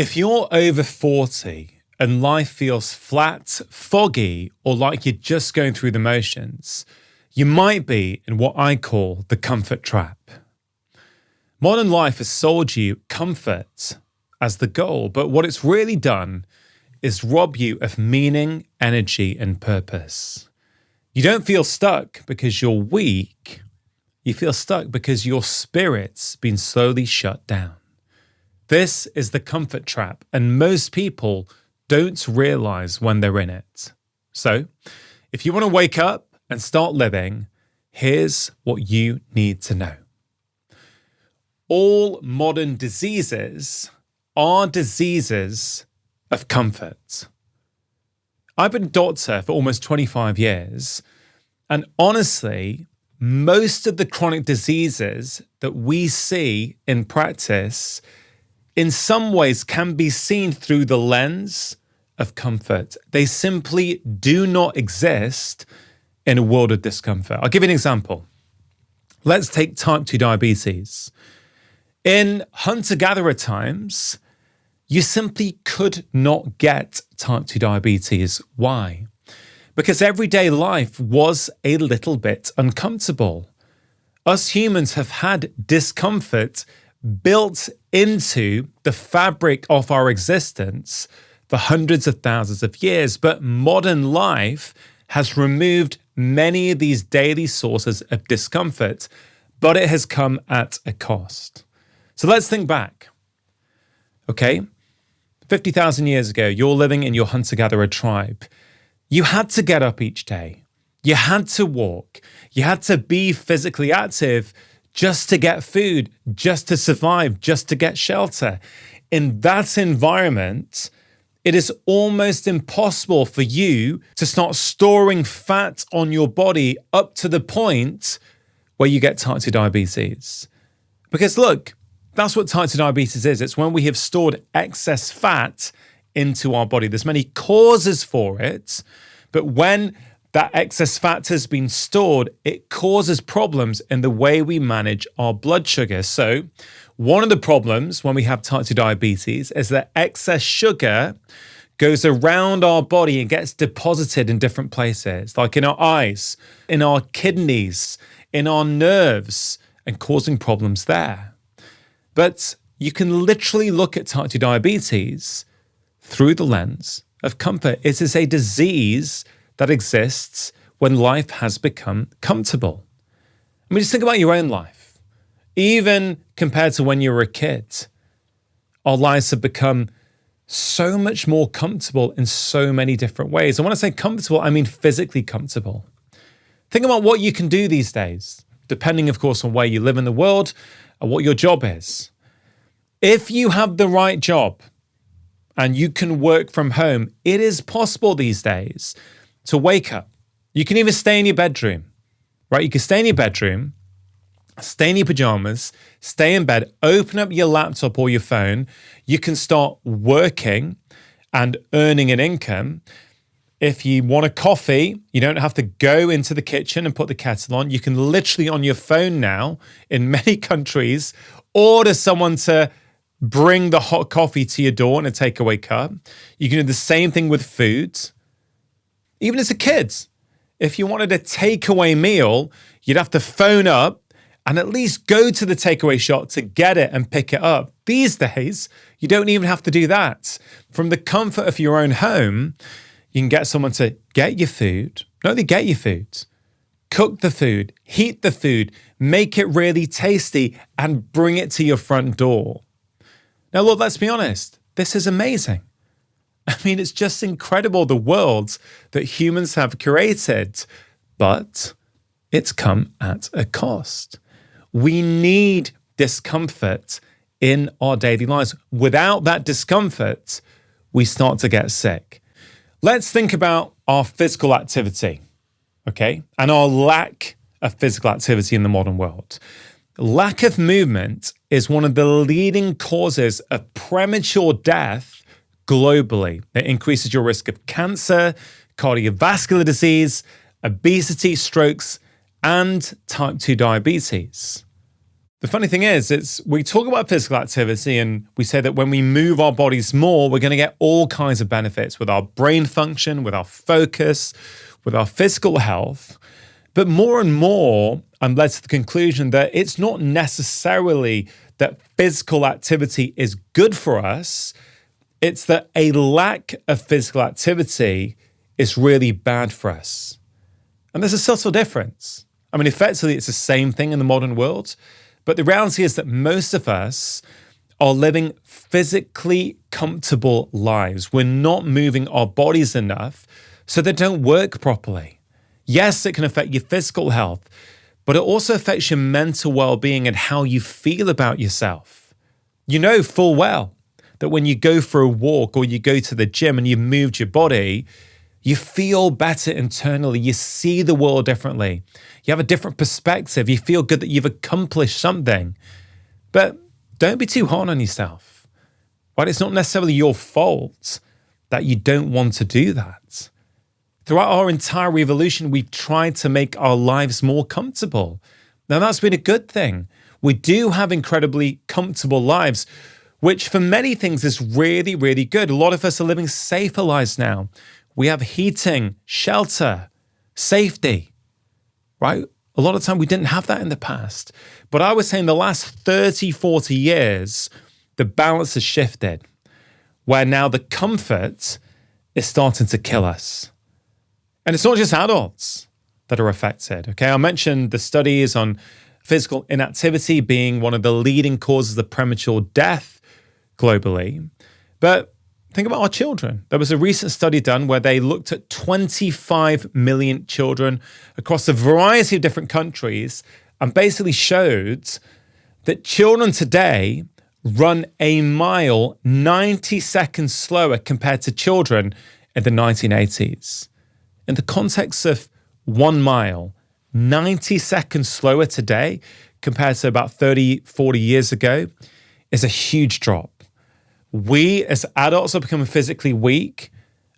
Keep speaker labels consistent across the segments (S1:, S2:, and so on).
S1: If you're over 40 and life feels flat, foggy, or like you're just going through the motions, you might be in what I call the comfort trap. Modern life has sold you comfort as the goal, but what it's really done is rob you of meaning, energy, and purpose. You don't feel stuck because you're weak. You feel stuck because your spirit's been slowly shut down. This is the comfort trap, and most people don't realize when they're in it. So, if you want to wake up and start living, here's what you need to know. All modern diseases are diseases of comfort. I've been a doctor for almost 25 years, and honestly, most of the chronic diseases that we see in practice in some ways can be seen through the lens of comfort. They simply do not exist in a world of discomfort. I'll give you an example. Let's take type 2 diabetes. In hunter-gatherer times, you simply could not get type 2 diabetes. Why? Because everyday life was a little bit uncomfortable. Us humans have had discomfort built into the fabric of our existence for hundreds of thousands of years, but modern life has removed many of these daily sources of discomfort, but it has come at a cost. So let's think back. Okay, 50,000 years ago, you're living in your hunter-gatherer tribe. You had to get up each day. You had to walk. You had to be physically active just to get food, just to survive, just to get shelter. In that environment, it is almost impossible for you to start storing fat on your body up to the point where you get type 2 diabetes. Because look, that's what type 2 diabetes is. It's when we have stored excess fat into our body. There's many causes for it, but when that excess fat has been stored, it causes problems in the way we manage our blood sugar. So one of the problems when we have type 2 diabetes is that excess sugar goes around our body and gets deposited in different places, like in our eyes, in our kidneys, in our nerves, and causing problems there. But you can literally look at type 2 diabetes through the lens of comfort. It is a disease that exists when life has become comfortable. I mean, just think about your own life. Even compared to when you were a kid, our lives have become so much more comfortable in so many different ways. And when I say comfortable, I mean physically comfortable. Think about what you can do these days, depending, of course, on where you live in the world and what your job is. If you have the right job and you can work from home, it is possible these days to wake up. You can even stay in your bedroom, right? You can stay in your bedroom, stay in your pajamas, stay in bed, open up your laptop or your phone. You can start working and earning an income. If you want a coffee, you don't have to go into the kitchen and put the kettle on. You can literally on your phone now, in many countries, order someone to bring the hot coffee to your door in a takeaway cup. You can do the same thing with food. Even as a kid, if you wanted a takeaway meal, you'd have to phone up and at least go to the takeaway shop to get it and pick it up. These days, you don't even have to do that. From the comfort of your own home, you can get someone to get your food, not only get your food, cook the food, heat the food, make it really tasty, and bring it to your front door. Now, look, let's be honest, this is amazing. I mean, it's just incredible, the world that humans have created, but it's come at a cost. We need discomfort in our daily lives. Without that discomfort, we start to get sick. Let's think about our physical activity, okay, and our lack of physical activity in the modern world. Lack of movement is one of the leading causes of premature death globally. It increases your risk of cancer, cardiovascular disease, obesity, strokes, and type 2 diabetes. The funny thing is, we talk about physical activity and we say that when we move our bodies more, we're going to get all kinds of benefits with our brain function, with our focus, with our physical health. But more and more, I'm led to the conclusion that it's not necessarily that physical activity is good for us. It's that a lack of physical activity is really bad for us. And there's a subtle difference. I mean, effectively, it's the same thing in the modern world. But the reality is that most of us are living physically comfortable lives. We're not moving our bodies enough, so they don't work properly. Yes, it can affect your physical health, but it also affects your mental well-being and how you feel about yourself. You know full well that when you go for a walk or you go to the gym and you've moved your body, you feel better internally. You see the world differently. You have a different perspective. You feel good that you've accomplished something. But don't be too hard on yourself. Right? It's not necessarily your fault that you don't want to do that. Throughout our entire evolution, we've tried to make our lives more comfortable. Now, that's been a good thing. We do have incredibly comfortable lives, which for many things is really, really good. A lot of us are living safer lives now. We have heating, shelter, safety, right? A lot of time we didn't have that in the past. But I would say in the last 30, 40 years, the balance has shifted, where now the comfort is starting to kill us. And it's not just adults that are affected, okay? I mentioned the studies on physical inactivity being one of the leading causes of premature death globally. But think about our children. There was a recent study done where they looked at 25 million children across a variety of different countries and basically showed that children today run a mile 90 seconds slower compared to children in the 1980s. In the context of 1 mile, 90 seconds slower today compared to about 30, 40 years ago is a huge drop. We as adults are becoming physically weak,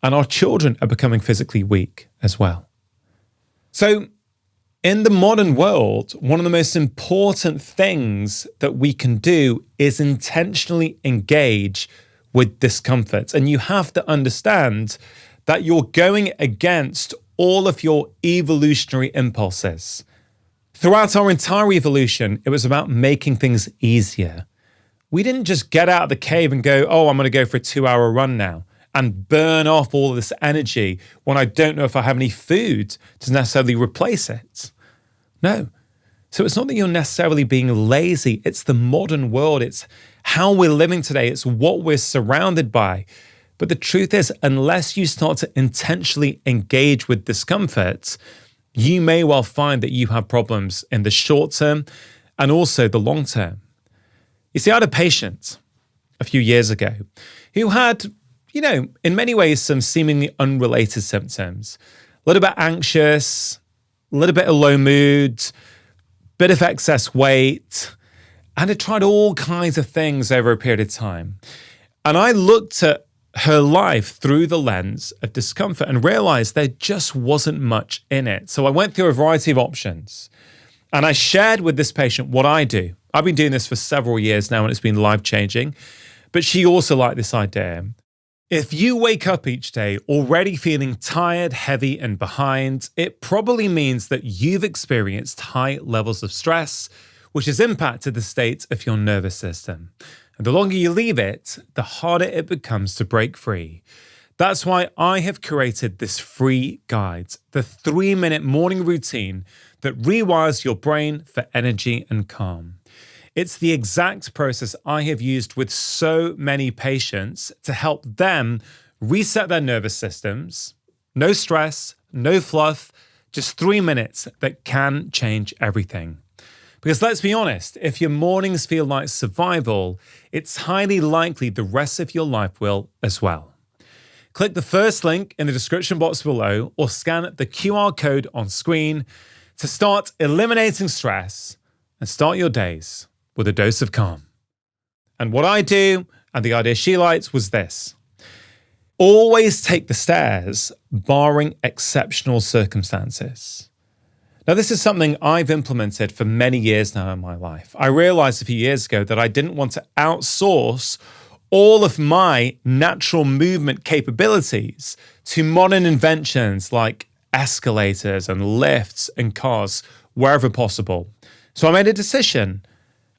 S1: and our children are becoming physically weak as well. So in the modern world, one of the most important things that we can do is intentionally engage with discomfort. And you have to understand that you're going against all of your evolutionary impulses. Throughout our entire evolution, it was about making things easier. We didn't just get out of the cave and go, oh, I'm going to go for a 2-hour run now and burn off all of this energy when I don't know if I have any food to necessarily replace it. No. So it's not that you're necessarily being lazy. It's the modern world. It's how we're living today. It's what we're surrounded by. But the truth is, unless you start to intentionally engage with discomfort, you may well find that you have problems in the short term and also the long term. You see, I had a patient a few years ago who had, in many ways, some seemingly unrelated symptoms. A little bit anxious, a little bit of low mood, bit of excess weight, and had tried all kinds of things over a period of time. And I looked at her life through the lens of discomfort and realized there just wasn't much in it. So I went through a variety of options. And I shared with this patient what I do. I've been doing this for several years now and it's been life-changing. But she also liked this idea. If you wake up each day already feeling tired, heavy, and behind, it probably means that you've experienced high levels of stress, which has impacted the state of your nervous system. And the longer you leave it, the harder it becomes to break free. That's why I have created this free guide, the 3-minute morning routine that rewires your brain for energy and calm. It's the exact process I have used with so many patients to help them reset their nervous systems. No stress, no fluff, just 3 minutes that can change everything. Because let's be honest, if your mornings feel like survival, it's highly likely the rest of your life will as well. Click the first link in the description box below or scan the QR code on screen to start eliminating stress and start your days with a dose of calm. And what I do, and the idea she liked, was this. Always take the stairs, barring exceptional circumstances. Now, this is something I've implemented for many years now in my life. I realized a few years ago that I didn't want to outsource all of my natural movement capabilities to modern inventions like escalators and lifts and cars wherever possible. So I made a decision.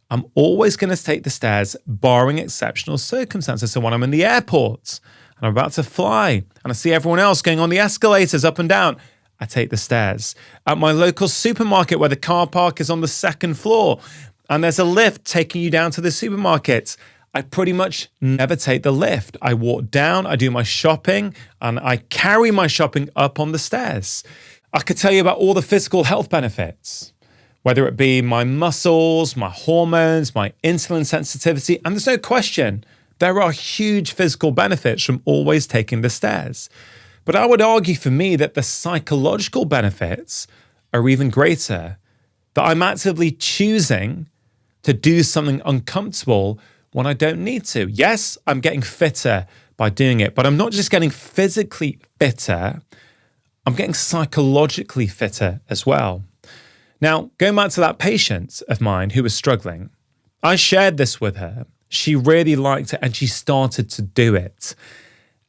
S1: I'm always going to take the stairs, barring exceptional circumstances. So when I'm in the airport and I'm about to fly and I see everyone else going on the escalators up and down, I take the stairs. At my local supermarket where the car park is on the second floor and there's a lift taking you down to the supermarket, I pretty much never take the lift. I walk down, I do my shopping, and I carry my shopping up on the stairs. I could tell you about all the physical health benefits, whether it be my muscles, my hormones, my insulin sensitivity, and there's no question, there are huge physical benefits from always taking the stairs. But I would argue for me that the psychological benefits are even greater, that I'm actively choosing to do something uncomfortable when I don't need to. Yes, I'm getting fitter by doing it, but I'm not just getting physically fitter, I'm getting psychologically fitter as well. Now, going back to that patient of mine who was struggling, I shared this with her. She really liked it and she started to do it.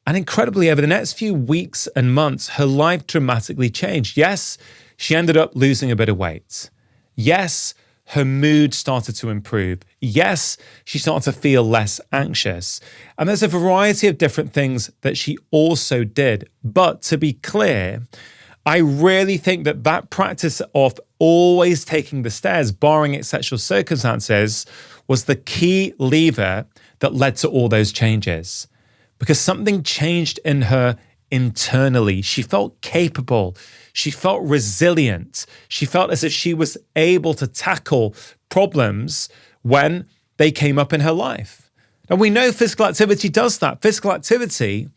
S1: And incredibly, over the next few weeks and months, her life dramatically changed. Yes, she ended up losing a bit of weight. Yes, her mood started to improve. Yes, she started to feel less anxious. And there's a variety of different things that she also did. But to be clear, I really think that that practice of always taking the stairs, barring exceptional circumstances, was the key lever that led to all those changes. Because something changed in her internally. She felt capable. She felt resilient. She felt as if she was able to tackle problems when they came up in her life. And we know physical activity does that. Physical activity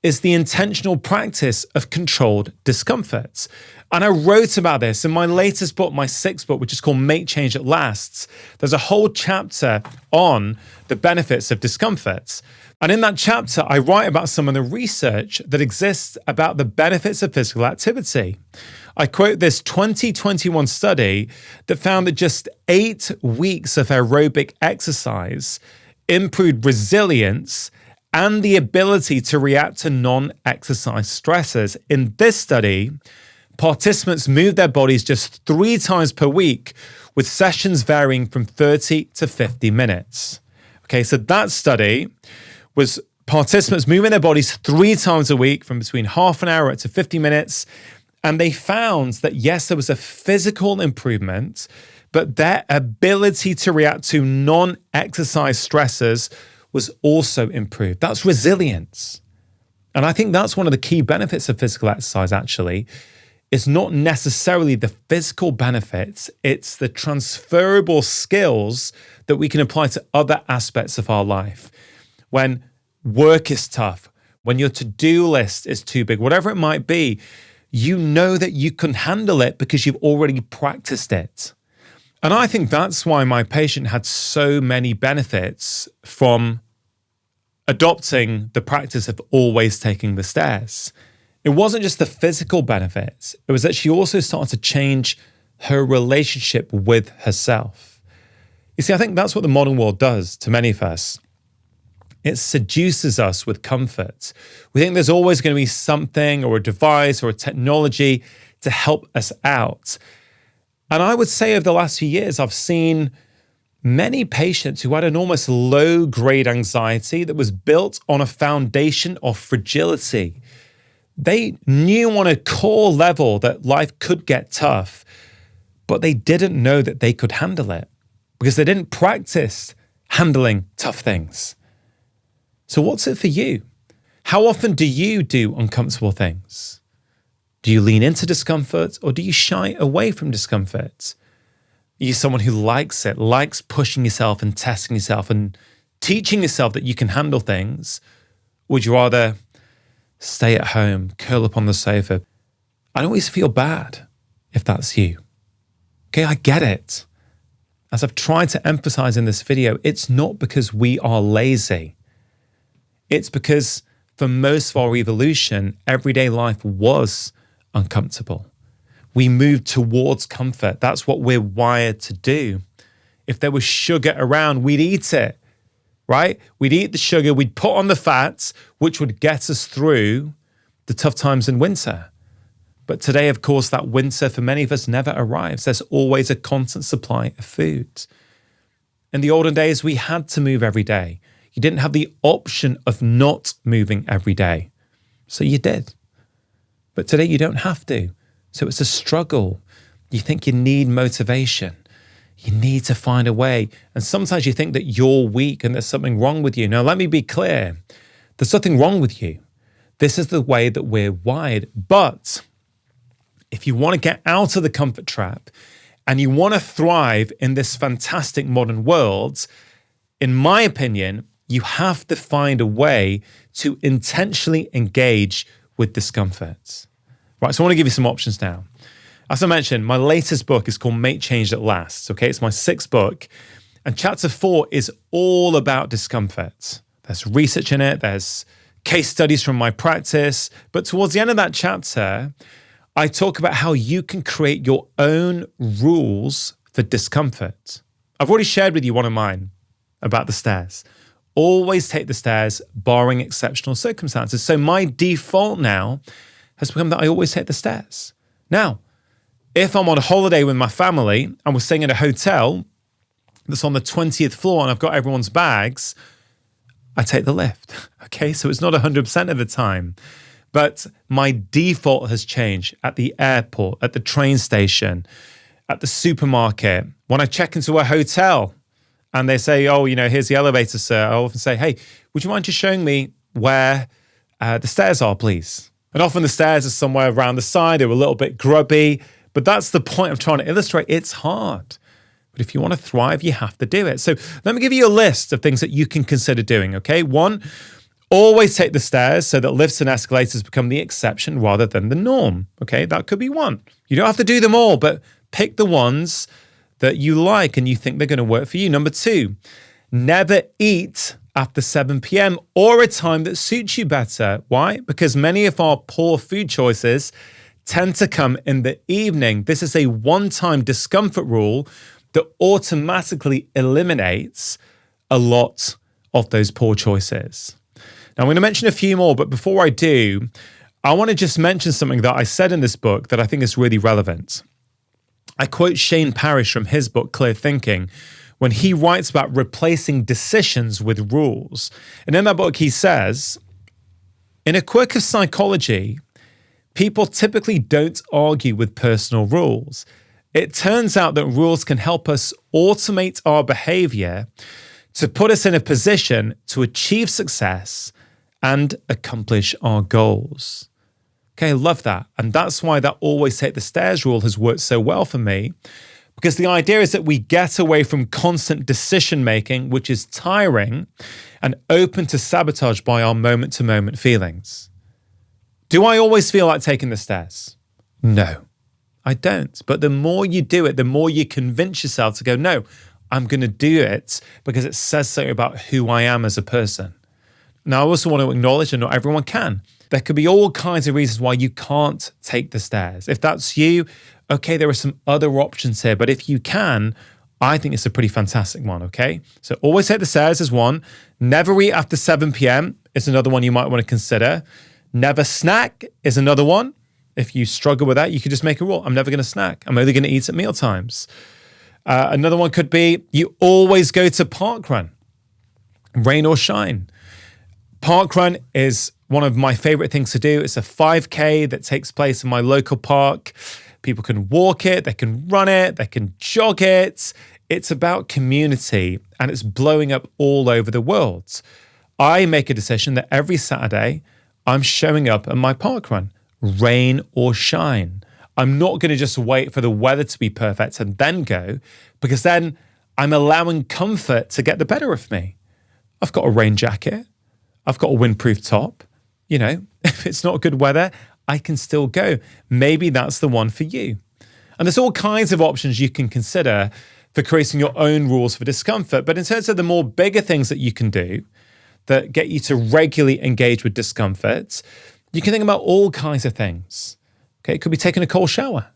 S1: is the intentional practice of controlled discomfort. And I wrote about this in my latest book, my sixth book, which is called Make Change That Lasts. There's a whole chapter on the benefits of discomfort. And in that chapter, I write about some of the research that exists about the benefits of physical activity. I quote this 2021 study that found that just 8 weeks of aerobic exercise improved resilience and the ability to react to non-exercise stressors. In this study, participants moved their bodies just 3 times per week, with sessions varying from 30 to 50 minutes. Okay, so that study was participants moving their bodies 3 times a week from between half an hour to 50 minutes. And they found that, yes, there was a physical improvement, but their ability to react to non-exercise stressors was also improved. That's resilience. And I think that's one of the key benefits of physical exercise, actually. It's not necessarily the physical benefits, it's the transferable skills that we can apply to other aspects of our life. When work is tough, when your to-do list is too big, whatever it might be, you know that you can handle it because you've already practiced it. And I think that's why my patient had so many benefits from adopting the practice of always taking the stairs. It wasn't just the physical benefits, it was that she also started to change her relationship with herself. You see, I think that's what the modern world does to many of us. It seduces us with comfort. We think there's always going to be something or a device or a technology to help us out. And I would say over the last few years, I've seen many patients who had an almost low-grade anxiety that was built on a foundation of fragility. They knew on a core level that life could get tough, but they didn't know that they could handle it because they didn't practice handling tough things. So what's it for you? How often do you do uncomfortable things? Do you lean into discomfort or do you shy away from discomfort? Are you someone who likes it, likes pushing yourself and testing yourself and teaching yourself that you can handle things? Or would you rather stay at home, curl up on the sofa? I always feel bad if that's you. Okay, I get it. As I've tried to emphasize in this video, it's not because we are lazy. It's because for most of our evolution, everyday life was uncomfortable. We move towards comfort. That's what we're wired to do. If there was sugar around, we'd eat it, right? We'd eat the sugar, we'd put on the fats, which would get us through the tough times in winter. But today, of course, that winter for many of us never arrives. There's always a constant supply of food. In the olden days, we had to move every day. You didn't have the option of not moving every day. So you did. But today you don't have to. So it's a struggle. You think you need motivation. You need to find a way. And sometimes you think that you're weak and there's something wrong with you. Now, let me be clear. There's nothing wrong with you. This is the way that we're wired. But if you want to get out of the comfort trap and you want to thrive in this fantastic modern world, in my opinion, you have to find a way to intentionally engage with discomfort. Right, so I want to give you some options now. As I mentioned, my latest book is called Make Change That Lasts. Okay, it's my 6th book. And chapter 4 is all about discomfort. There's research in it, there's case studies from my practice. But towards the end of that chapter, I talk about how you can create your own rules for discomfort. I've already shared with you one of mine about the stairs. Always take the stairs, barring exceptional circumstances. So my default now has become that I always take the stairs. Now, if I'm on a holiday with my family and we're staying in a hotel that's on the 20th floor and I've got everyone's bags, I take the lift. Okay, so it's not 100% of the time. But my default has changed at the airport, at the train station, at the supermarket. When I check into a hotel and they say, oh, here's the elevator, sir, I often say, hey, would you mind just showing me where the stairs are, please? And often the stairs are somewhere around the side. They're a little bit grubby. But that's the point I'm trying to illustrate. It's hard. But if you want to thrive, you have to do it. So let me give you a list of things that you can consider doing, okay? 1, always take the stairs so that lifts and escalators become the exception rather than the norm. Okay, that could be one. You don't have to do them all, but pick the ones that you like and you think they're going to work for you. Number 2, never eat after 7 p.m. or a time that suits you better. Why? Because many of our poor food choices tend to come in the evening. This is a one-time discomfort rule that automatically eliminates a lot of those poor choices. Now, I'm going to mention a few more, but before I do, I want to just mention something that I said in this book that I think is really relevant. I quote Shane Parrish from his book, Clear Thinking, when he writes about replacing decisions with rules. And in that book, he says, in a quirk of psychology, people typically don't argue with personal rules. It turns out that rules can help us automate our behavior to put us in a position to achieve success and accomplish our goals. Okay, I love that. And that's why that always take the stairs rule has worked so well for me, because the idea is that we get away from constant decision making, which is tiring and open to sabotage by our moment-to-moment feelings. Do I always feel like taking the stairs? No, I don't. But the more you do it, the more you convince yourself to go, no, I'm going to do it because it says something about who I am as a person. Now, I also want to acknowledge that not everyone can. There could be all kinds of reasons why you can't take the stairs. If that's you, okay, there are some other options here. But if you can, I think it's a pretty fantastic one, okay? So always take the stairs is one. Never eat after 7 p.m. is another one you might want to consider. Never snack is another one. If you struggle with that, you could just make a rule. I'm never going to snack. I'm only going to eat at meal times. Another one could be you always go to parkrun, rain or shine. Parkrun is one of my favorite things to do. It's a 5K that takes place in my local park. People can walk it, they can run it, they can jog it. It's about community and it's blowing up all over the world. I make a decision that every Saturday I'm showing up at my parkrun, rain or shine. I'm not going to just wait for the weather to be perfect and then go, because then I'm allowing comfort to get the better of me. I've got a rain jacket. I've got a windproof top. If it's not good weather, I can still go. Maybe that's the one for you. And there's all kinds of options you can consider for creating your own rules for discomfort. But in terms of the more bigger things that you can do that get you to regularly engage with discomfort, you can think about all kinds of things. Okay, it could be taking a cold shower.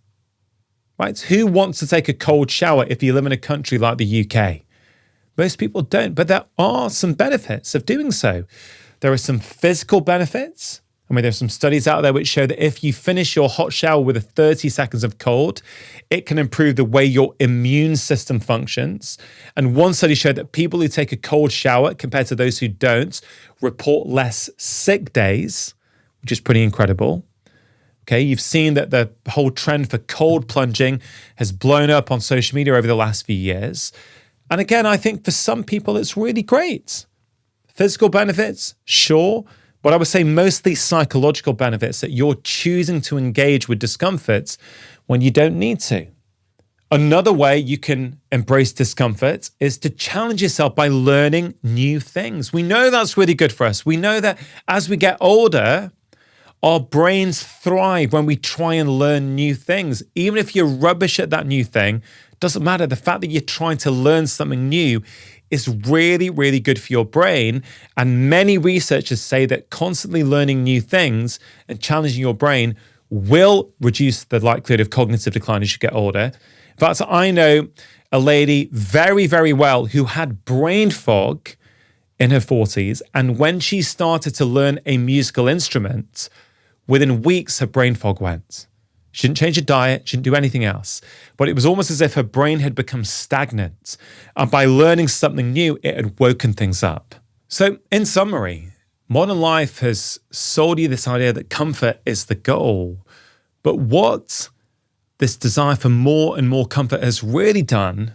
S1: right? Who wants to take a cold shower if you live in a country like the UK? Most people don't, but there are some benefits of doing so. There are some physical benefits. I mean, there's some studies out there which show that if you finish your hot shower with 30 seconds of cold, it can improve the way your immune system functions. And one study showed that people who take a cold shower compared to those who don't report less sick days, which is pretty incredible. Okay, you've seen that the whole trend for cold plunging has blown up on social media over the last few years. And again, I think for some people, it's really great. Physical benefits, sure. But I would say mostly psychological benefits, that you're choosing to engage with discomfort when you don't need to. Another way you can embrace discomfort is to challenge yourself by learning new things. We know that's really good for us. We know that as we get older, our brains thrive when we try and learn new things. Even if you're rubbish at that new thing, doesn't matter. The fact that you're trying to learn something new is really, really good for your brain. And many researchers say that constantly learning new things and challenging your brain will reduce the likelihood of cognitive decline as you get older. In fact, I know a lady very, very well who had brain fog in her 40s. And when she started to learn a musical instrument, within weeks, her brain fog went. She didn't change her diet, she didn't do anything else. But it was almost as if her brain had become stagnant. And by learning something new, it had woken things up. So in summary, modern life has sold you this idea that comfort is the goal. But what this desire for more and more comfort has really done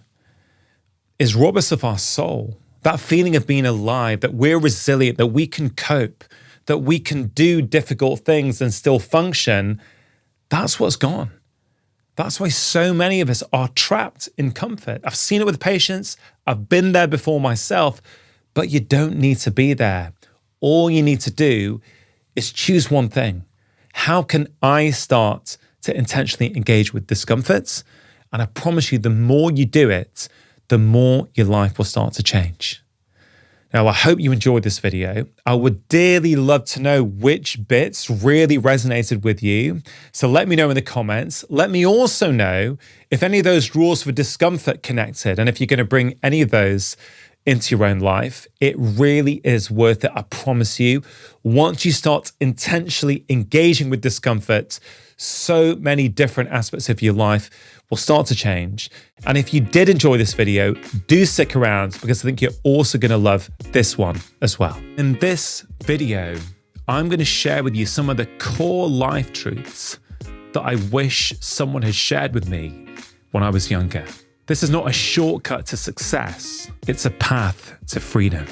S1: is rob us of our soul. That feeling of being alive, that we're resilient, that we can cope, that we can do difficult things and still function. That's what's gone. That's why so many of us are trapped in comfort. I've seen it with patients. I've been there before myself, but you don't need to be there. All you need to do is choose one thing. How can I start to intentionally engage with discomforts? And I promise you, the more you do it, the more your life will start to change. Now, I hope you enjoyed this video. I would dearly love to know which bits really resonated with you. So let me know in the comments. Let me also know if any of those rules for discomfort connected, and if you're going to bring any of those into your own life. It really is worth it, I promise you. Once you start intentionally engaging with discomfort, so many different aspects of your life will start to change. And if you did enjoy this video, do stick around, because I think you're also going to love this one as well. In this video, I'm going to share with you some of the core life truths that I wish someone had shared with me when I was younger. This is not a shortcut to success. It's a path to freedom.